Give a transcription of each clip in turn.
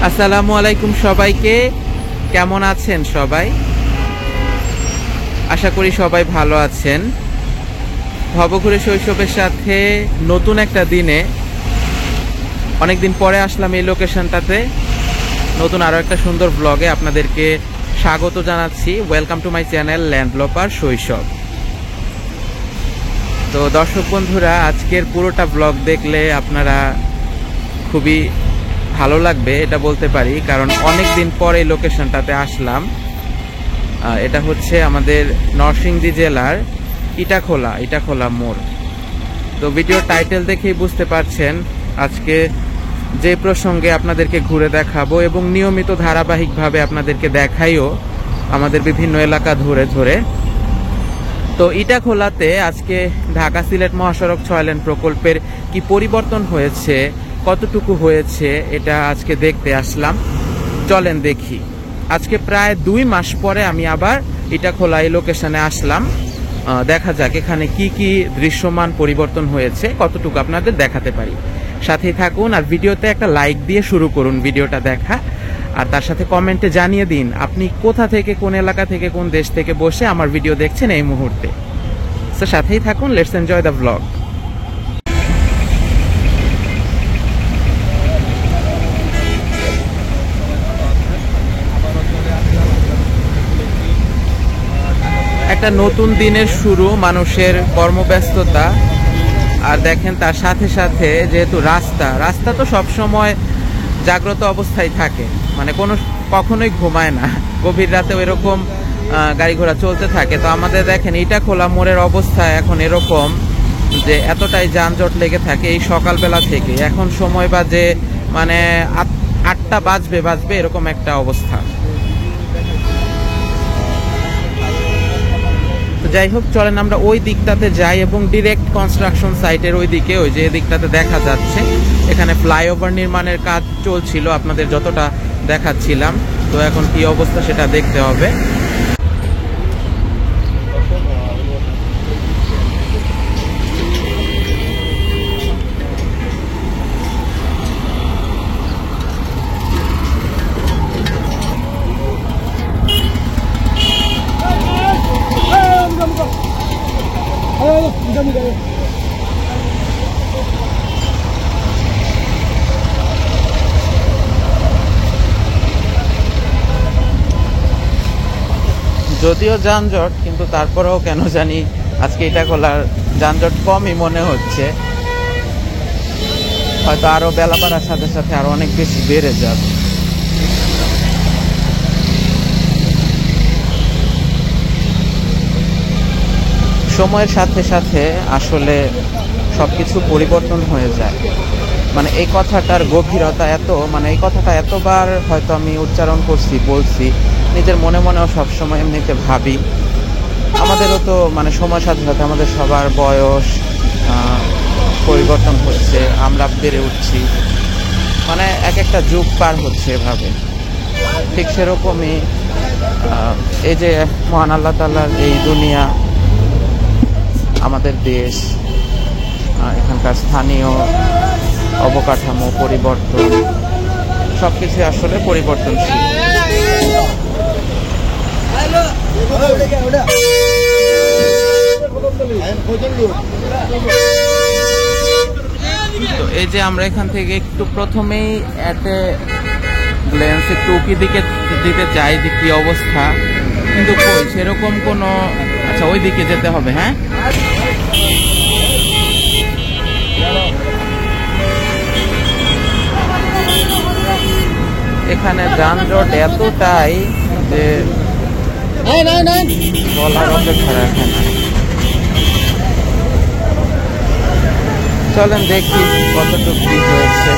আসসালামু আলাইকুম সবাইকে। কেমন আছেন সবাই? আশা করি সবাই ভালো আছেন। ভবঘুরে শৈশবের সাথে নতুন একটা দিনে অনেকদিন পরে আসলাম এই লোকেশনটাতে, নতুন আরও একটা সুন্দর ব্লগে আপনাদেরকে স্বাগত জানাচ্ছি। ওয়েলকাম টু মাই চ্যানেল ল্যান্ডলপার শৈশব। তো দর্শক বন্ধুরা, আজকের পুরোটা ব্লগ দেখলে আপনারা খুবই ভালো লাগবে এটা বলতে পারি, কারণ অনেক দিন পর এই লোকেশনটাতে আসলাম। এটা হচ্ছে আমাদের নরসিংদী জেলার ইটাখোলা মোড়। তো ভিডিওর টাইটেল দেখেই বুঝতে পারছেন আজকে যে প্রসঙ্গে আপনাদেরকে ঘুরে দেখাবো এবং নিয়মিত ধারাবাহিকভাবে আপনাদেরকে দেখাইও আমাদের বিভিন্ন এলাকা ধরে ধরে। তো ইটাখোলাতে আজকে ঢাকা সিলেট মহাসড়ক 6 লেন প্রকল্পের কি পরিবর্তন হয়েছে, কতটুকু হয়েছে, এটা আজকে দেখতে আসলাম। চলেন দেখি। আজকে প্রায় 2 মাস পরে আমি আবার ইটাখোলা এই লোকেশনে আসলাম। দেখা যাক এখানে কি কি দৃশ্যমান পরিবর্তন হয়েছে, কতটুকু আপনাদের দেখাতে পারি। সাথেই থাকুন আর ভিডিওতে একটা লাইক দিয়ে শুরু করুন ভিডিওটা দেখা, আর তার সাথে কমেন্টে জানিয়ে দিন আপনি কোথা থেকে, কোন এলাকা থেকে, কোন দেশ থেকে বসে আমার ভিডিও দেখছেন এই মুহূর্তে। তো সাথেই থাকুন, লেটস এনজয় দ্য ব্লগ। একটা নতুন দিনের শুরু, মানুষের কর্মব্যস্ততা, আর দেখেন তার সাথে সাথে যেহেতু রাস্তা তো সবসময় জাগ্রত অবস্থায় থাকে, মানে কখনোই ঘুমায় না, গভীর রাতেও এরকম গাড়ি ঘোড়া চলতে থাকে। তো আমাদের দেখেন ইটাখোলা মোড়ের অবস্থা এখন এরকম যে এতটাই যানজট লেগে থাকে এই সকালবেলা থেকে। এখন সময় বাজে মানে 8টা বাজবে এরকম একটা অবস্থা। যাই হোক, চলেন আমরা ওই দিকটাতে যাই এবং ডিরেক্ট কনস্ট্রাকশন সাইটের ওই দিকে, ওই যে দিকটাতে দেখা যাচ্ছে এখানে ফ্লাইওভার নির্মাণের কাজ চলছিল, আপনাদের যতটা দেখাচ্ছিলাম। তো এখন কি অবস্থা সেটা দেখতে হবে। যদিও যানজট, কিন্তু তারপরেও কেন জানি আজকে ইটাখোলার যানজট কমই মনে হচ্ছে। হয়তো আরো বেলা বাড়ার সাথে সাথে আরো অনেক বেশি বেড়ে যাবে। সময়ের সাথে সাথে আসলে সবকিছু পরিবর্তন হয়ে যায়, মানে এই কথাটার গভীরতা এত, মানে এই কথাটা এতবার হয়তো আমি উচ্চারণ করছি, বলছি, নিজের মনে মনেও সবসময় এমনিতে ভাবি। আমাদেরও তো মানে সময়ের সাথে সাথে আমাদের সবার বয়স পরিবর্তন হচ্ছে, আমরা বেড়ে উঠছি, মানে এক একটা যুগ পার হচ্ছে এভাবে। ঠিক সেরকমই এই যে মহান আল্লাহ তাআলার এই দুনিয়া, আমাদের দেশ, এখানকার স্থানীয় অবকাঠামো পরিবর্তন, সবকিছু আসলে পরিবর্তনশীল। তো এই যে আমরা এখান থেকে একটু প্রথমেই এতে গ্ল্যান্স একটু উকি দিকে দিতে চাই যে কি অবস্থা, কিন্তু কই সেরকম কোনো, আচ্ছা ওই দিকে যেতে হবে। হ্যাঁ, এখানে যানজট এতটাই যে বলার অপেক্ষা রাখে না। চলেন দেখি কতটুকু কি হয়েছে।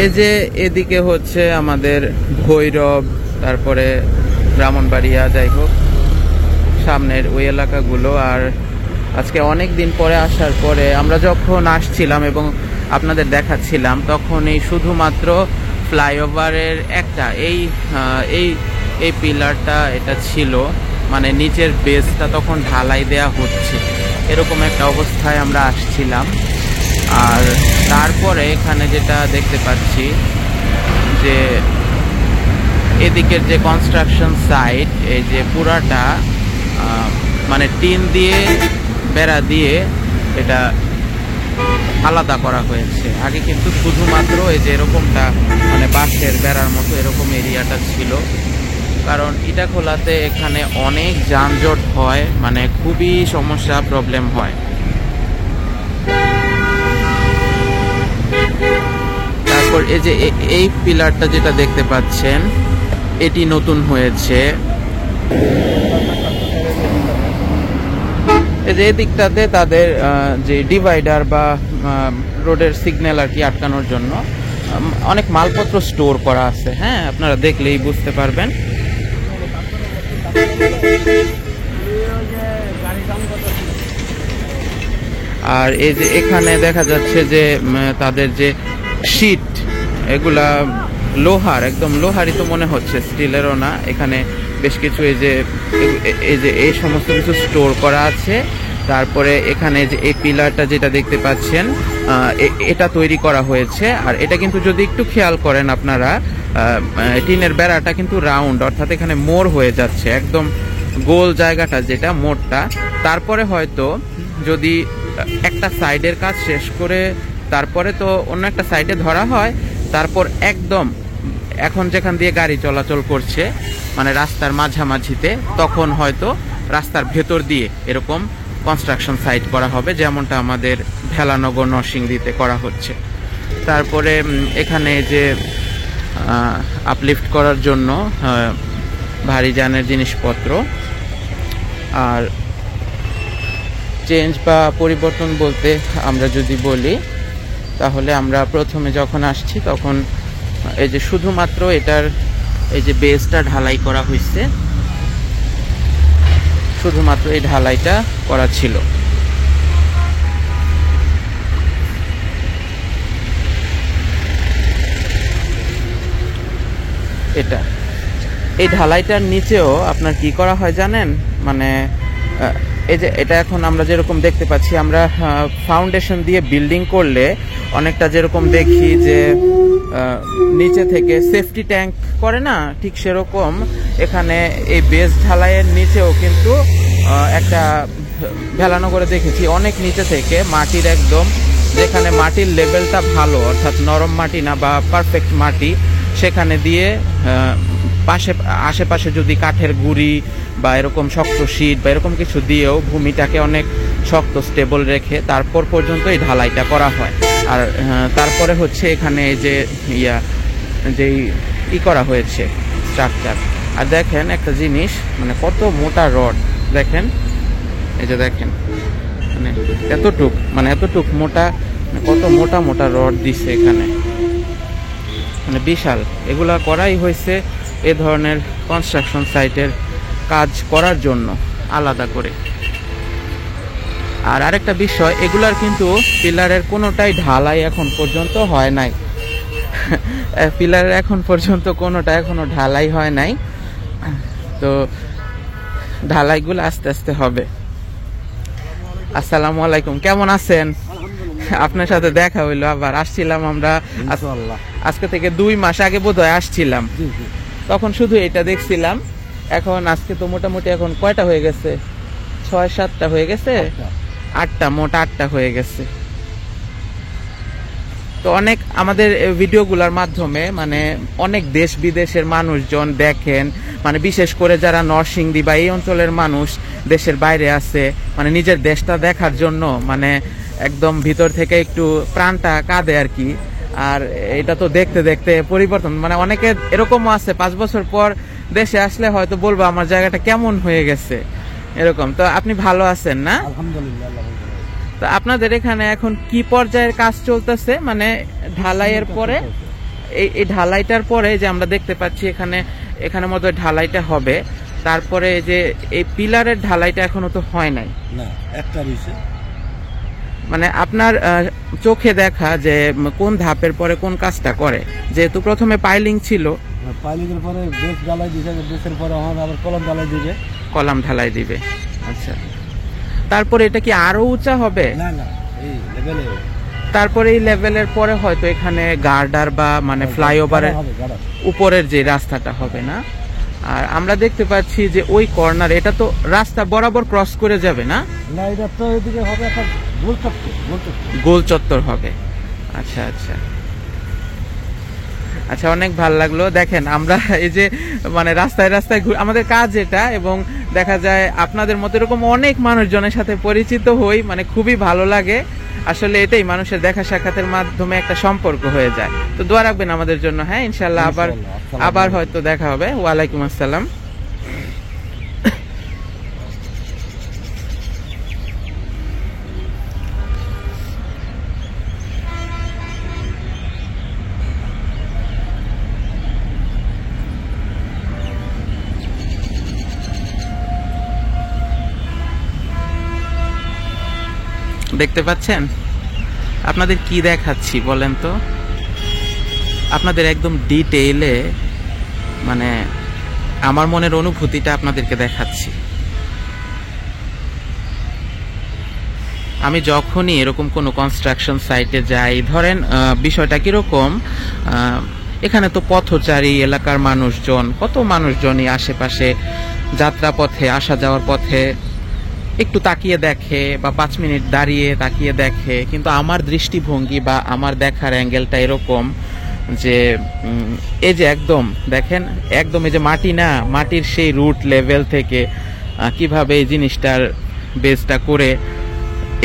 এই যে এদিকে হচ্ছে আমাদের ভৈরব, তারপরে ব্রাহ্মণবাড়িয়া, যাই হোক সামনের ওই এলাকাগুলো। আর আজকে অনেক দিন পরে আসার পরে আমরা যখন আসছিলাম এবং আপনাদের দেখাচ্ছিলাম তখন এই শুধুমাত্র ফ্লাইওভারের একটা এই এই পিলারটা এটা ছিল, মানে নিচের বেসটা তখন ঢালাই দেয়া হচ্ছে, এরকম একটা অবস্থায় আমরা আসছিলাম। আর তারপরে এখানে যেটা দেখতে পাচ্ছি যে এদিকের যে কনস্ট্রাকশন সাইট, এই যে পুরাটা মানে টিন দিয়ে বেড়া দিয়ে এটা আলাদা করা হয়েছে। আগে কিন্তু শুধুমাত্র এই যে এরকমটা মানে বাঁশের বেড়ার মতো এরকম এরিয়াটা ছিল, কারণ ইটাখোলাতে এখানে অনেক যানজট হয়, মানে খুবই সমস্যা প্রবলেম হয়। তারপর এই যে এই পিলারটা যেটা দেখতে পাচ্ছেন এটি নতুন হয়েছে। এই যে এদিকটাতে তাদের যে ডিভাইডার বা রোডের সিগন্যাল আর কি আটকানোর জন্য অনেক মালপত্র স্টোর করা আছে। হ্যাঁ, আপনারা দেখলেই বুঝতে পারবেন। আর এই যে এখানে দেখা যাচ্ছে যে তাদের যে শীট, এগুলা লোহার, একদম লোহারই তো মনে হচ্ছে, স্টিলেরও না। এখানে বেশ কিছু এই যে এই সমস্ত কিছু স্টোর করা আছে। তারপরে এখানে যে এই পিলারটা যেটা দেখতে পাচ্ছেন এটা তৈরি করা হয়েছে। আর এটা কিন্তু যদি একটু খেয়াল করেন আপনারা, টিনের বেড়াটা কিন্তু রাউন্ড, অর্থাৎ এখানে মোড় হয়ে যাচ্ছে, একদম গোল জায়গাটা যেটা মোড়টা। তারপরে হয়তো যদি একটা সাইডের কাজ শেষ করে তারপরে তো অন্য একটা সাইডে ধরা হয়, তারপর একদম এখন যেখান দিয়ে গাড়ি চলাচল করছে মানে রাস্তার মাঝামাঝিতে, তখন হয়তো রাস্তার ভেতর দিয়ে এরকম কনস্ট্রাকশন সাইট করা হবে, যেমনটা আমাদের ভেলানগর নরসিংদীতে করা হচ্ছে। তারপরে এখানে যে আপলিফট করার জন্য ভারী যানের জিনিসপত্র। আর চেঞ্জ বা পরিবর্তন বলতে আমরা যদি বলি, তাহলে আমরা প্রথমে যখন আসছি তখন এই যে শুধুমাত্র এটার এই যে বেসটা ঢালাই করা হয়েছে, শুধুমাত্র এই ঢালাইটা করা ছিল। এটা এই ঢালাইটার নিচেও আপনার কি করা হয় জানেন, মানে এই যে এটা এখন আমরা যেরকম দেখতে পাচ্ছি, আমরা ফাউন্ডেশন দিয়ে বিল্ডিং করলে অনেকটা যেরকম দেখি যে নিচে থেকে সেফটি ট্যাঙ্ক করে না, ঠিক সেরকম এখানে এই বেস ঢালাইয়ের নিচেও কিন্তু একটা ভেলানো করে দেখেছি অনেক নিচে থেকে মাটির একদম, যেখানে মাটির লেভেলটা ভালো, অর্থাৎ নরম মাটি না বা পারফেক্ট মাটি, সেখানে দিয়ে আশেপাশে যদি কাঠের গুঁড়ি বা এরকম শক্ত শীট বা এরকম কিছু দিয়েও ভূমিটাকে অনেক শক্ত স্টেবল রেখে তারপর পর্যন্ত এই ঢালাইটা করা হয়। আর তারপরে হচ্ছে এখানে যে যেই করা হয়েছে স্ট্রাকচার। আর দেখেন একটা জিনিস, মানে কত মোটা রড দেখেন, এই যে দেখেন মানে এতটুক মোটা, কত মোটা মোটা রড দিছে এখানে, মানে বিশাল। এগুলা করাই হয়েছে এ ধরনের কনস্ট্রাকশন সাইটের কাজ করার জন্য আলাদা করে। আর আরেকটা বিষয়, এগুলার কিন্তু পিলারের কোনোটাই ঢালাই এখন পর্যন্ত হয় নাই। পিলারের এখন পর্যন্ত কোনোটা এখনো ঢালাই হয় নাই, তো ঢালাইগুলো আস্তে আস্তে হবে। আসসালামু আলাইকুম, কেমন আছেন? আপনার সাথে দেখা হইলো, আবার আসছিলাম আমরা আজকে থেকে 2 মাস আগে বোধহয় আসছিলাম, তখন শুধু এটা দেখছিলাম। এখন আজকে তো মোটামুটি এখন কয়টা হয়ে গেছে, 6-7টা হয়ে গেছে, 8টা, মোট 8টা হয়ে গেছে। তো অনেক আমাদের ভিডিওগুলোর মাধ্যমে মানে অনেক দেশ বিদেশের মানুষজন দেখেন, মানে বিশেষ করে যারা নরসিংদী বা এই অঞ্চলের মানুষ দেশের বাইরে আছে, মানে নিজের দেশটা দেখার জন্য মানে একদম ভিতর থেকে একটু প্রাণটা কাঁদে আর কি। আর এটা তো দেখতে দেখতে পরিবর্তন, মানে অনেকে এরকমও আছে 5 বছর পর দেশে আসলে হয়তো বলবো আমার জায়গাটা কেমন হয়ে গেছে, এরকম। তো আপনি ভালো আছেন না? আলহামদুলিল্লাহ। তো আপনাদের এখানে এখন কি পর্যায়ের কাজ চলতেছে, মানে ঢালাইয়ের পরে? এই ঢালাইটার পরে যে আমরা দেখতে পাচ্ছি এখানে মতো ঢালাইটা হবে, তারপরে যে এই পিলারের ঢালাইটা এখনো তো হয় নাই না, একটা রয়েছে। মানে আপনার চোখে দেখা যে কোন ধাপের পরে কোন কাজটা করে, যেহেতু প্রথমে পাইলিং ছিল, পাইলিংয়ের পরে বেস ঢালাই দিছে, বেসের পরে আবার কলম ঢালাই দিবে। কলাম ঢালাই দিবে। আচ্ছা, তারপরে এটা কি আরো উঁচা হবে? না না, এই লেভেলে। তারপরে এই লেভেলের পরে হয়তো এখানে গার্ডার বা মানে ফ্লাইওভারের উপরের যে রাস্তাটা হবে না? আর আমরা দেখতে পাচ্ছি যে ওই কর্নার, এটা তো রাস্তা বরাবর ক্রস করে যাবে না? না, এটা তো এদিকে হবে একটা গোল চত্বর, গোল চত্বর হবে। আচ্ছা আচ্ছা আচ্ছা, অনেক ভালো লাগলো। দেখেন আমরা এই যে মানে রাস্তায় রাস্তায় আমাদের কাজ এটা, এবং দেখা যায় আপনাদের মতো এরকম অনেক মানুষজনের সাথে পরিচিত হই, মানে খুবই ভালো লাগে আসলে। এটাই মানুষের দেখা সাক্ষাতের মাধ্যমে একটা সম্পর্ক হয়ে যায়। তো দোয়া রাখবেন আমাদের জন্য। হ্যাঁ, ইনশাল্লাহ আবার হয়তো দেখা হবে। ওয়ালাইকুম আসসালাম। দেখতে পাচ্ছেন? আপনাদের কি দেখাচ্ছি বলেন তো? আপনাদের একদম ডিটেইলে মানে আমার মনের অনুভূতিটা আপনাদেরকে দেখাচ্ছি। আমি যখনই এরকম কোনো কনস্ট্রাকশন সাইটে যাই, ধরেন বিষয়টা কিরকম, এখানে তো পথচারী এলাকার মানুষজন, কত মানুষজনই আশেপাশে যাত্রাপথে আসা যাওয়ার পথে একটু তাকিয়ে দেখে বা 5 মিনিট দাঁড়িয়ে তাকিয়ে দেখে, কিন্তু আমার দৃষ্টিভঙ্গি বা আমার দেখার অ্যাঙ্গেলটা এরকম যে এই যে একদম দেখেন, একদম এই যে মাটি না, মাটির সেই রুট লেভেল থেকে কিভাবে এই জিনিসটার বেসটা করে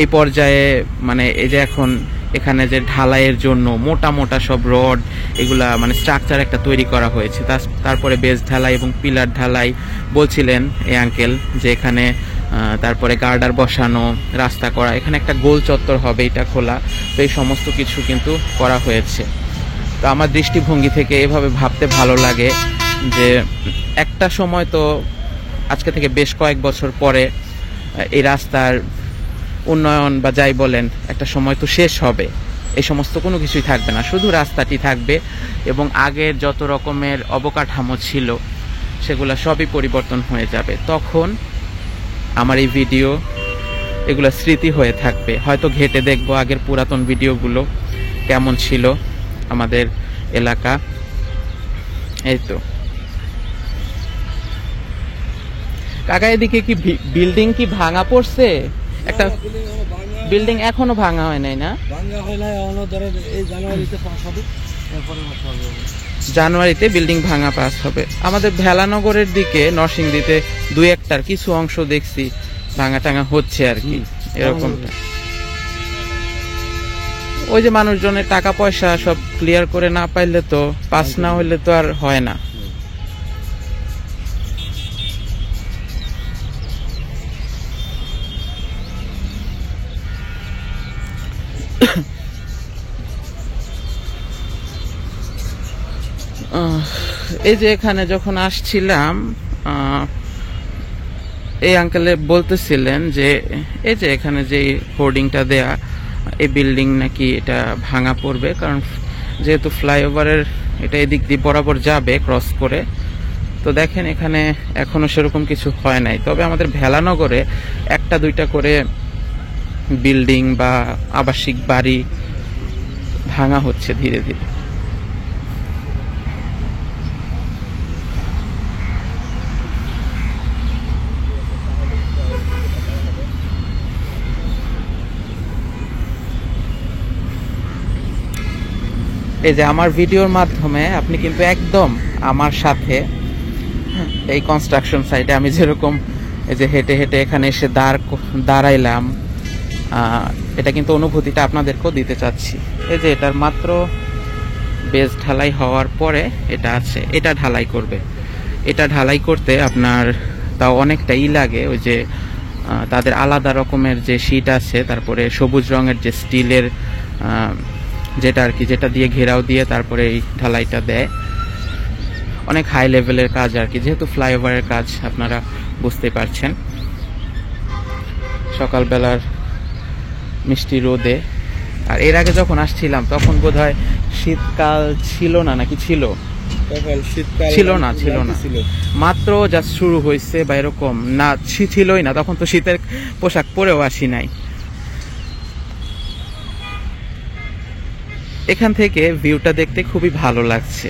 এই পর্যায়ে, মানে এই যে এখন এখানে যে ঢালাইয়ের জন্য মোটা মোটা সব রড, এগুলা মানে স্ট্রাকচার একটা তৈরি করা হয়েছে। তারপরে বেস ঢালাই এবং পিলার ঢালাই বলছিলেন এই আঙ্কেল, যে এখানে তারপরে গার্ডার বসানো, রাস্তা করা, এখানে একটা গোল চত্বর হবে, এটা খোলা। তো এই সমস্ত কিছু কিন্তু করা হয়েছে। তো আমার দৃষ্টিভঙ্গি থেকে এভাবে ভাবতে ভালো লাগে যে একটা সময় তো আজকে থেকে বেশ কয়েক বছর পরে এই রাস্তার উন্নয়ন বা যাই বলেন, একটা সময় তো শেষ হবে, এই সমস্ত কোনো কিছুই থাকবে না, শুধু রাস্তাটি থাকবে। এবং আগের যত রকমের অবকাঠামো ছিল সেগুলো সবই পরিবর্তন হয়ে যাবে। তখন আমার এই ভিডিও এগুলো স্মৃতি হয়ে থাকবে। হয়তো ঘেটে দেখবো আগের পুরাতন ভিডিওগুলো কেমন ছিল আমাদের এলাকা। এই তো কাকা, এদিকে কি বিল্ডিং কি ভাঙা পড়ছে? একটা বিল্ডিং এখনো ভাঙা হয় নাই না? ভাঙা হয় নাই, ধরেন এই জানুয়ারিতে পাস হবে, এরপরে জানুয়ারিতে বিল্ডিং ভাঙা পাস হবে। আমাদের ভেলানগরের দিকে নরসিংদীতে 2-1টার কিছু অংশ দেখছি ভাঙা টাঙা হচ্ছে আর কি, এরকমটা। ওই যে মানুষজনের টাকা পয়সা সব ক্লিয়ার করে না পাইলে তো, পাস না হইলে তো আর হয় না। এই যে এখানে যখন আসছিলাম, এই আঙ্কেলে বলতেছিলেন যে এই যে এখানে যে হোর্ডিংটা দেয়া, এই বিল্ডিং নাকি এটা ভাঙা পড়বে, কারণ যেহেতু ফ্লাইওভারের এটা এদিক দিয়ে বরাবর যাবে ক্রস করে। তো দেখেন এখানে এখনো সেরকম কিছু হয় নাই, তবে আমাদের ভেলানগরে 1-2টা করে বিল্ডিং বা আবাসিক বাড়ি ভাঙা হচ্ছে ধীরে ধীরে। এই যে আমার ভিডিওর মাধ্যমে আপনি কিন্তু একদম আমার সাথে এই কনস্ট্রাকশন সাইটে আমি যেরকম এই যে হেঁটে হেঁটে এখানে এসে দাঁড়াইলাম, এটা কিন্তু অনুভূতিটা আপনাদেরকেও দিতে চাচ্ছি। এই যে এটার মাত্র বেস ঢালাই হওয়ার পরে এটা আছে, এটা ঢালাই করবে। এটা ঢালাই করতে আপনার তাও অনেকটাই লাগে, ওই যে তাদের আলাদা রকমের যে শীট আছে, তারপরে সবুজ রঙের যে স্টিলের যেটা আর কি, যেটা দিয়ে ঘেরাও দিয়ে তারপরে এই ঢালাইটা দেয়। অনেক হাই লেভেলের কাজ আর কি, যেহেতু ফ্লাইওভারের কাজ আপনারা বুঝতেই পারছেন। সকালবেলার মিষ্টি রোদে। আর এর আগে যখন আসছিলাম তখন বোধহয় শীতকাল ছিল না, নাকি ছিল? ছিল না, ছিল না, মাত্র জাস্ট শুরু হয়েছে বা এরকম না, ছিলই না তখন, তো শীতের পোশাক পরেও আসি নাই। এখান থেকে ভিউটা দেখতে খুবই ভালো লাগছে,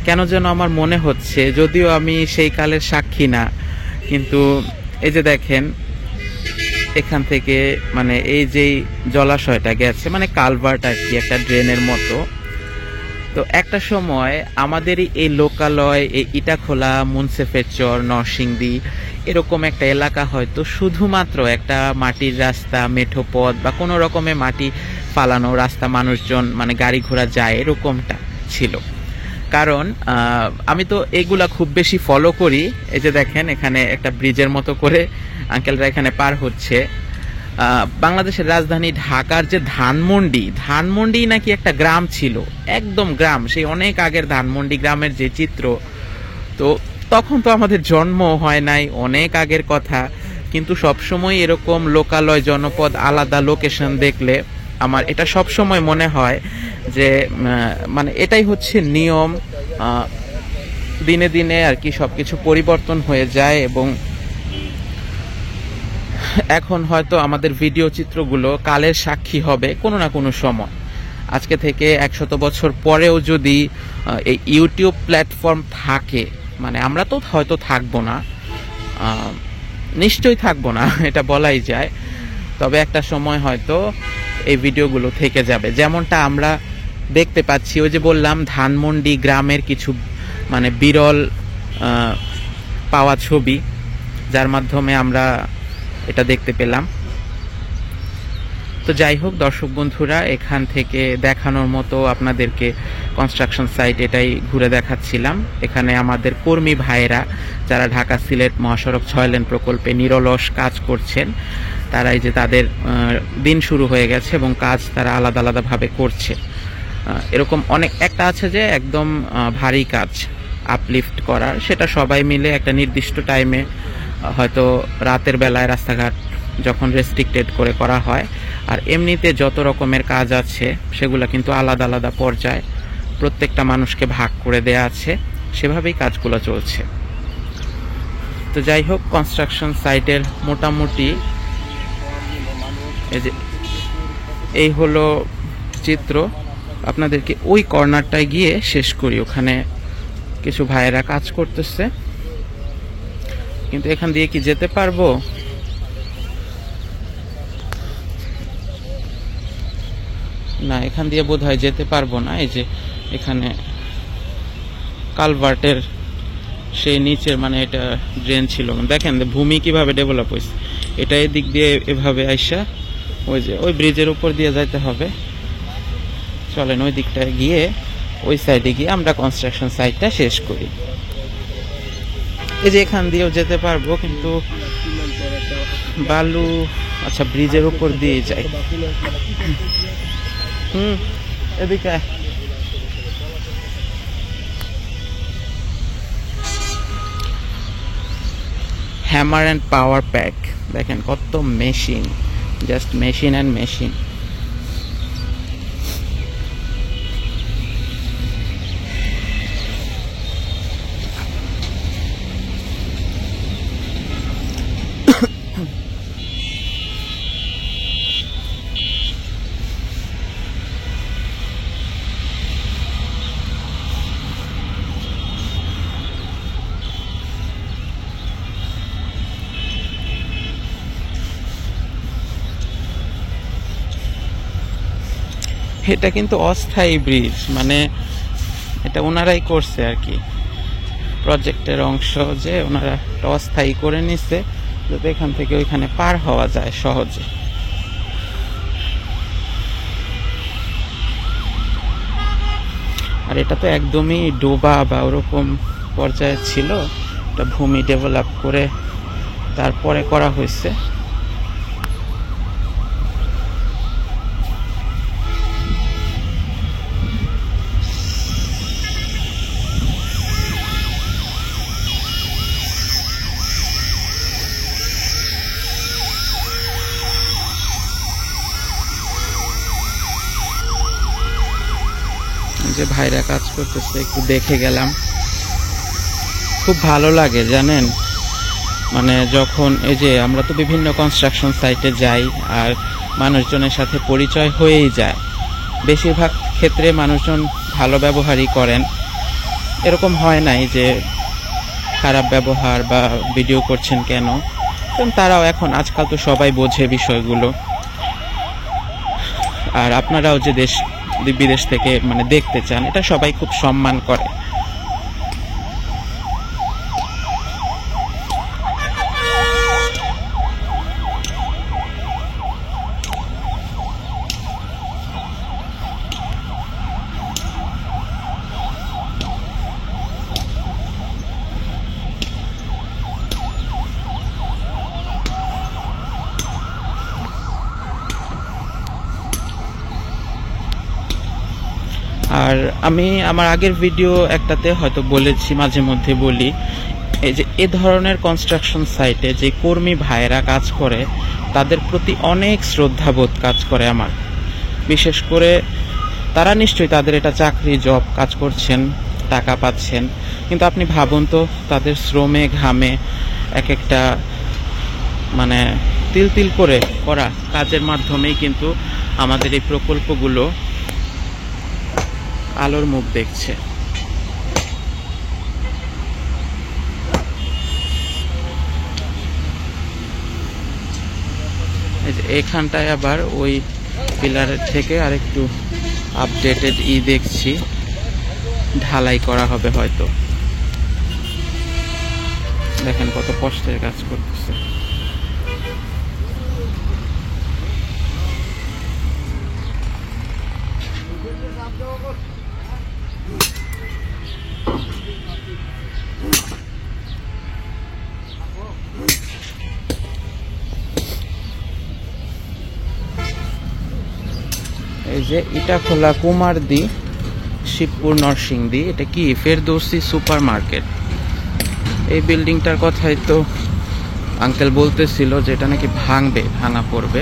কেন যেন আমার মনে হচ্ছে, যদিও আমি সেই কালের সাক্ষী না, কিন্তু এই যে দেখেন এখান থেকে মানে এই যে জলাশয়টা গেছে, মানে কালভার্ট আর কি, একটা ড্রেনের মতো। তো একটা সময় আমাদেরই এই লোকালয়, এই ইটাখোলা, মুন্সেফের চর, নরসিংদী এরকম একটা এলাকা হয়তো শুধুমাত্র একটা মাটির রাস্তা, মেঠো পথ বা কোনো রকমের মাটি ফালানো রাস্তা, মানুষজন মানে গাড়ি ঘোড়া যায় এরকমটা ছিল। কারণ আমি তো এগুলা খুব বেশি ফলো করি। এই যে দেখেন এখানে একটা ব্রিজের মতো করে আঙ্কেলরা এখানে পার হচ্ছে। বাংলাদেশের রাজধানী ঢাকার যে ধানমন্ডি নাকি একটা গ্রাম ছিল, একদম গ্রাম, সেই অনেক আগের ধানমন্ডি গ্রামের যে চিত্র, তো তখন তো আমাদের জন্ম হয় নাই, অনেক আগের কথা। কিন্তু সবসময় এরকম লোকালয়, জনপদ, আলাদা লোকেশন দেখলে আমার এটা সবসময় মনে হয় যে মানে এটাই হচ্ছে নিয়ম। দিনে দিনে আর কি সবকিছু পরিবর্তন হয়ে যায়, এবং এখন হয়তো আমাদের ভিডিও চিত্রগুলো কালের সাক্ষী হবে কোনো না কোনো সময়। আজকে থেকে 100 বছর পরেও যদি এই ইউটিউব প্ল্যাটফর্ম থাকে, মানে আমরা তো হয়তো থাকবো না, নিশ্চয়ই থাকবো না, এটা বলাই যায়, তবে একটা সময় হয়তো এই ভিডিওগুলো থেকে যাবে। যেমনটা আমরা দেখতে পাচ্ছি, ওই যে বললাম ধানমন্ডি গ্রামের কিছু মানে বিরল পাওয়া ছবি, যার মাধ্যমে আমরা এটা দেখতে পেলাম। তো যাই হোক দর্শক বন্ধুরা, এখান থেকে দেখানোর মতো আপনাদেরকে কনস্ট্রাকশন সাইট এটাই ঘুরে দেখাচ্ছিলাম। এখানে আমাদের কর্মী ভাইয়েরা যারা ঢাকা সিলেট মহাসড়ক 6 লেন প্রকল্পে নিরলস কাজ করছেন, তারা এই যে তাদের দিন শুরু হয়ে গেছে এবং কাজ তারা আলাদা আলাদাভাবে করছে। এরকম অনেক একটা আছে যে একদম ভারী কাজ আপলিফট করার, সেটা সবাই মিলে একটা নির্দিষ্ট টাইমে, হয়তো রাতের বেলায় রাস্তাঘাট যখন রেস্ট্রিক্টেড করে করা হয়। আর এমনিতে যত রকমের কাজ আছে সেগুলো কিন্তু আলাদা আলাদা পর্যায়ে প্রত্যেকটা মানুষকে ভাগ করে দেয়া আছে, সেভাবেই কাজগুলো চলছে। তো যাই হোক, কনস্ট্রাকশন সাইটের মোটামুটি এই হলো চিত্র। আপনাদেরকে ওই কর্নারটায় গিয়ে শেষ করি, ওখানে কিছু ভাইয়েরা কাজ করতেছে, কিন্তু এখান দিয়ে কি যেতে পারবো? না, এখান দিয়ে বোধহয় যেতে পারবো না। এই যে এখানে কালভার্টের সেই নিচের মানে এটা ড্রেন ছিল, দেখেন ভূমি কিভাবে ডেভেলপ হয়েছে। এটা এদিক দিয়ে এভাবে আইসা ওই যে ওই ব্রিজের উপর দিয়ে যাইতে হবে। চলেন ওই দিকটায় গিয়ে, ওই সাইডে গিয়ে আমরা কনস্ট্রাকশন সাইটটা শেষ করি। এই যে এখান দিয়েও যেতে পারবো, কিন্তু বালু, আচ্ছা ব্রিজের উপর দিয়ে যাই। এদিকে হ্যামার অ্যান্ড পাওয়ার প্যাক, দেখেন কত machine, just machine and machine. এটা কিন্তু অস্থায়ী ব্রিজ, মানে এটা ওনারাই করছে আর কি, প্রজেক্টের অংশ, যে ওনারা অস্থায়ী করে নিচ্ছে যাতে এখান থেকে ওইখানে পার হওয়া যায় সহজে। আর এটা তো একদমই ডোবা বা ওরকম পর্যায়ে ছিল, এটা ভূমি ডেভেলপ করে তারপরে করা হয়েছে। ভাইরা কাজ করতেছে, একটু দেখে গেলাম। খুব ভালো লাগে জানেন, মানে যখন এই যে আমরা তো বিভিন্ন কনস্ট্রাকশন সাইটে যাই আর মানুষজনের সাথে পরিচয় হয়েই যায়, বেশিরভাগ ক্ষেত্রে মানুষজন ভালো ব্যবহারই করেন, এরকম হয় নাই যে খারাপ ব্যবহার বা ভিডিও করছেন কেন। কারণ তারাও এখন আজকাল তো সবাই বোঝে বিষয়গুলো। আর আপনারাও যে দেশ বিদেশ থেকে মানে দেখতে চান, এটা সবাই খুব সম্মান করে। আর আমি আমার আগের ভিডিও একটাতে হয়তো বলেছি, মাঝে মধ্যে বলি, এই যে এ ধরনের কনস্ট্রাকশন সাইটে যে কর্মী ভাইরা কাজ করে তাদের প্রতি অনেক শ্রদ্ধাবোধ কাজ করে আমার। বিশেষ করে তারা নিশ্চয়ই তাদের এটা চাকরি, জব, কাজ করছেন, টাকা পাচ্ছেন, কিন্তু আপনি ভাবুন তো তাদের শ্রমে ঘামে এক একটা মানে তিল তিল করে করা কাজের মাধ্যমেই কিন্তু আমাদের এই প্রকল্পগুলো আলোর মুখ দেখছে। এখানটায় আবার ওই পিলারের থেকে আরেকটু আপডেটেড দেখছি, ঢালাই করা হবে হয়তো। দেখেন কত কষ্টের কাজ করতেছে। এই যে ইটাখোলা কুমারদি শিবপুর নরসিংদী, এটা কি ফেরদৌসি সুপার মার্কেট। এই বিল্ডিংটার কথাই তো আঙ্কেল বলতেছিল যে এটা নাকি ভাঙা পড়বে,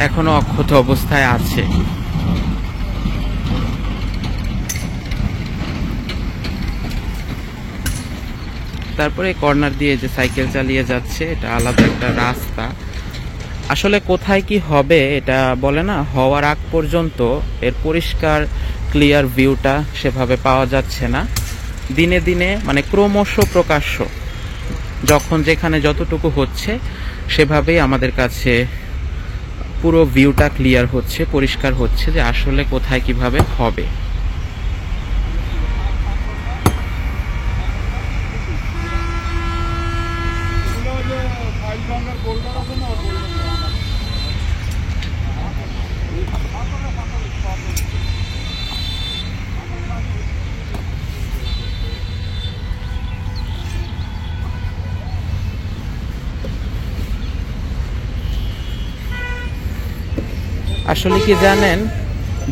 এখনো অক্ষত অবস্থায় আছে। তারপরে কর্নার দিয়ে যে সাইকেল চালিয়ে যাচ্ছে, এটা আলাদা একটা রাস্তা। আসলে কোথায় কি হবে এটা বলে না, হওয়ার আগ পর্যন্ত এর পরিষ্কার ক্লিয়ার ভিউটা সেভাবে পাওয়া যাচ্ছে না। দিনে দিনে মানে ক্রমশ প্রকাশ্য, যখন যেখানে যতটুকু হচ্ছে সেভাবেই আমাদের কাছে পুরো ভিউটা ক্লিয়ার হচ্ছে, পরিষ্কার হচ্ছে যে আসলে কোথায় কিভাবে হবে। আসলে কি জানেন,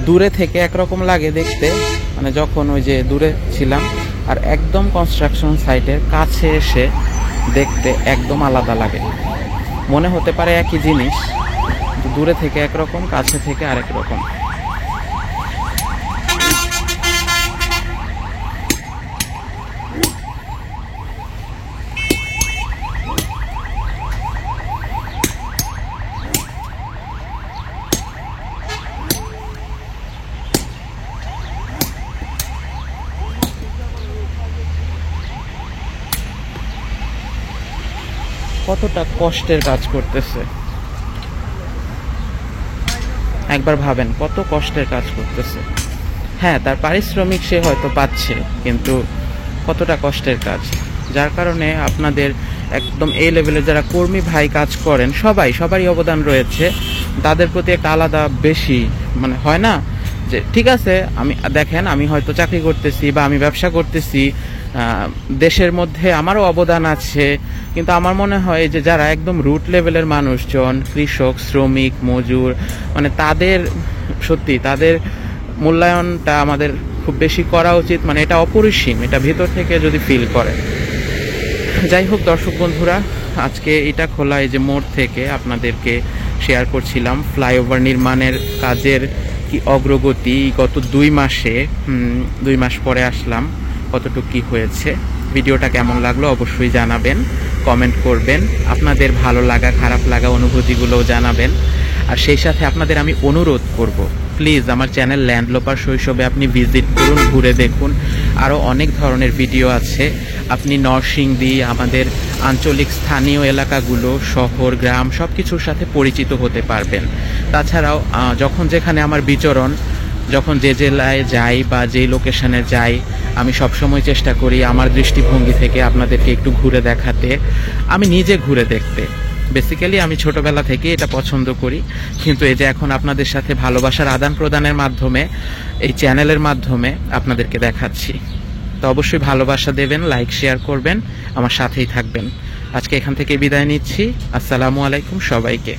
দূরে থেকে একরকম লাগে দেখতে, মানে যখন ওই যে দূরে ছিলাম, আর একদম কনস্ট্রাকশন সাইটের কাছে এসে দেখতে একদম আলাদা লাগে। মনে হতে পারে একই জিনিস, দূরে থেকে একরকম, কাছে থেকে আরেক রকম। কতটা কষ্টের কাজ করতেছে একবার ভাবেন, কত কষ্টের কাজ করতেছে। হ্যাঁ, তার পারিশ্রমিক সে হয়তো পাচ্ছে, কিন্তু কতটা কষ্টের কাজ, যার কারণে আপনাদের একদম এই লেভেলে যারা কর্মী ভাই কাজ করেন সবারই অবদান রয়েছে। তাদের প্রতি একটা আলাদা বেশি মানে হয় না যে ঠিক আছে, আমি দেখেন আমি হয়তো চাকরি করতেছি বা আমি ব্যবসা করতেছি, দেশের মধ্যে আমারও অবদান আছে, কিন্তু আমার মনে হয় যে যারা একদম রুট লেভেলের মানুষজন, কৃষক, শ্রমিক, মজুর, মানে তাদের সত্যি তাদের মূল্যায়নটা আমাদের খুব বেশি করা উচিত। মানে এটা অপরিসীম, এটা ভেতর থেকে যদি ফিল করে। যাই হোক দর্শক বন্ধুরা, আজকে ইটাখোলা এই যে মোড় থেকে আপনাদেরকে শেয়ার করছিলাম ফ্লাইওভার নির্মাণের কাজের কি অগ্রগতি গত 2 মাসে 2 মাস পরে আসলাম, কতটুকু কি হয়েছে। ভিডিওটা কেমন লাগলো অবশ্যই জানাবেন, কমেন্ট করবেন, আপনাদের ভালো লাগা খারাপ লাগা অনুভূতিগুলোও জানাবেন। আর সেই সাথে আপনাদের আমি অনুরোধ করব, প্লিজ আমার চ্যানেল ল্যান্ডলোপার শৈশবে আপনি ভিজিট করুন, ঘুরে দেখুন। আরও অনেক ধরনের ভিডিও আছে। আপনি নরসিংদী, আমাদের আঞ্চলিক স্থানীয় এলাকাগুলো, শহর গ্রাম সব কিছুর সাথে পরিচিত হতে পারবেন। তাছাড়াও যখন যেখানে আমার বিচরণ, যখন যে জেলায় যাই বা যেই লোকেশনে যাই, আমি সবসময় চেষ্টা করি আমার দৃষ্টিভঙ্গি থেকে আপনাদেরকে একটু ঘুরে দেখাতে, আমি নিজে ঘুরে দেখতে। বেসিক্যালি আমি ছোটবেলা থেকে এটা পছন্দ করি, কিন্তু এই যে এখন আপনাদের সাথে ভালোবাসার আদান প্রদানের মাধ্যমে, এই চ্যানেলের মাধ্যমে আপনাদেরকে দেখাচ্ছি। তো অবশ্যই ভালোবাসা দেবেন, লাইক শেয়ার করবেন, আমার সাথেই থাকবেন। আজকে এখান থেকে বিদায় নিচ্ছি। আসসালামু আলাইকুম সবাইকে।